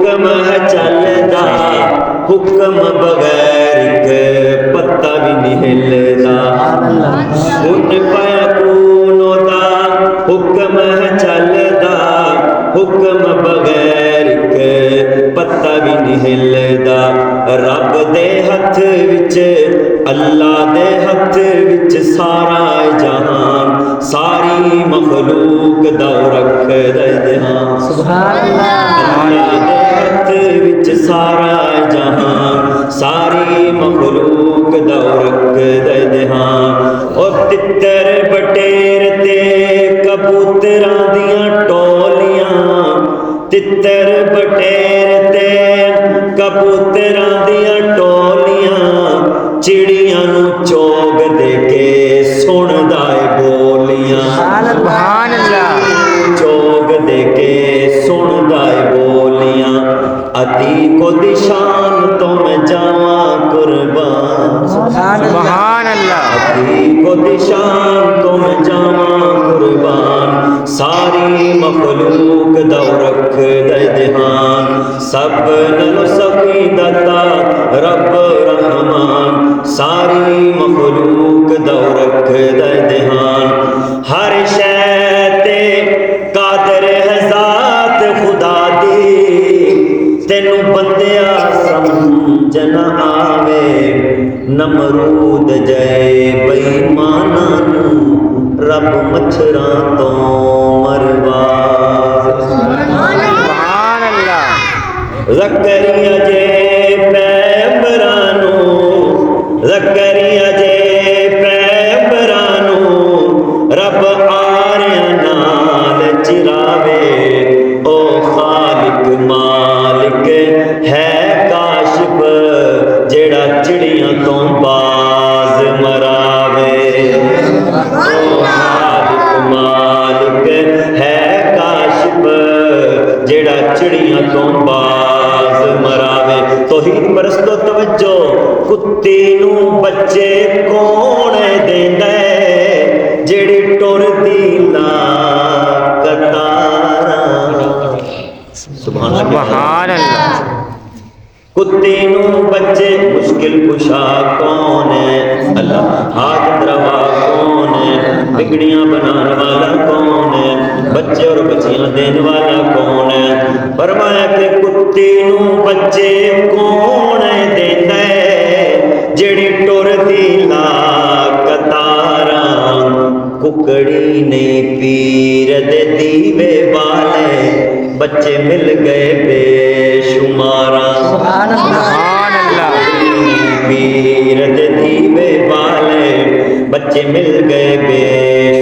حکم ہے چلدا حکم بغیر ایک پتا بھی نہیں ہلدا کن فیکون دا حکم ہے چلدا حکم بغیر ایک پتا بھی نہیں ہلدا رب دے ہاتھ وچ اللہ دے ہاتھ وچ سارا جہان ساری مخلوق دا رکھ دے ہاں سبحان اللہ اللہ دے ہاتھ وچ سارا جہان ساری مخلوق دا رکھ دے ہاں اور تتر بٹیر تے کبوتراں دیاں ٹولیاں تتر بٹیر تے کبوتراں دیاں ٹولیاں چڑیاں نو چوگ دے کے سندا اے بولیاں سبحان اللہ چوگ دے کے سندا اے بولیاں عتی کو دشان تو میں جاواں قربان سبحان اللہ عتی کو دشان تو میں جاواں قربان ساری مخلوق دا رکھ دے دہان سب نلو سخی دتا رب رحمان ساری مخلوق دا رکھ دے دہان ہر شے تے قادر ہے ذات خدا دی تینوں بندیا سمجھ نہ آوے نمرود جے بے ایماناں نوں رب مچھراں تو مروا سبحان اللہ زکریا جے پیغمبرانو زکریا جے پیغمبرانو رب آریاں نال چراوے او خالق مالک ہے کاشف جیڑا چڑیاں تو باز مراوے او خالق مالک ہے کاشف جیڑا چڑیاں تو باز مراوے توحید پرستو توجہ کتے نو بچے کون دیندا ہے جیڑی ٹر دی لا قطاراں سبحان اللہ کتے نو بچے مشکل کشا کون ہے اللہ حاجت روا کون ہے بگڑیاں بنان والا کون ہے بچے اور بچیاں دین والا کون ہے فرمایا کہ کتے نو بچے کون دیندا ہے جڑی ٹر دی لا قطاراں ککڑی نے پیر دے دیوے والے بچے مل گئے بے شماراں سبحان اللہ پیر دے دیوے والے بچے مل گئے بے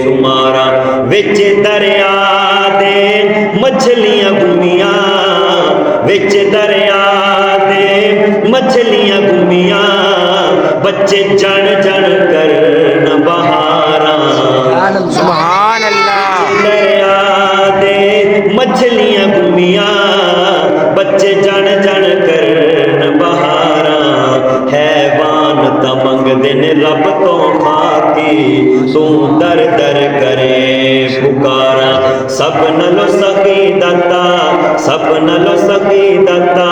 شماراں وچ دریا دے مچھلیاں گھومیاں وچ دریا دے مچھلیاں گھومیاں بچے جن جن کرن بہاراں سبحان اللہ دریا دے مچھلیاں گھومیاں بچے جن جن کرن بہاراں حیوان تا منگ دن رب تو خاکی تو در در کرے پکارا سب نلو سخی دتا سب نلو سخی دتا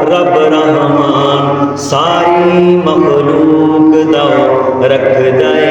رب رحمان ساری مخلوق دا رکھ دے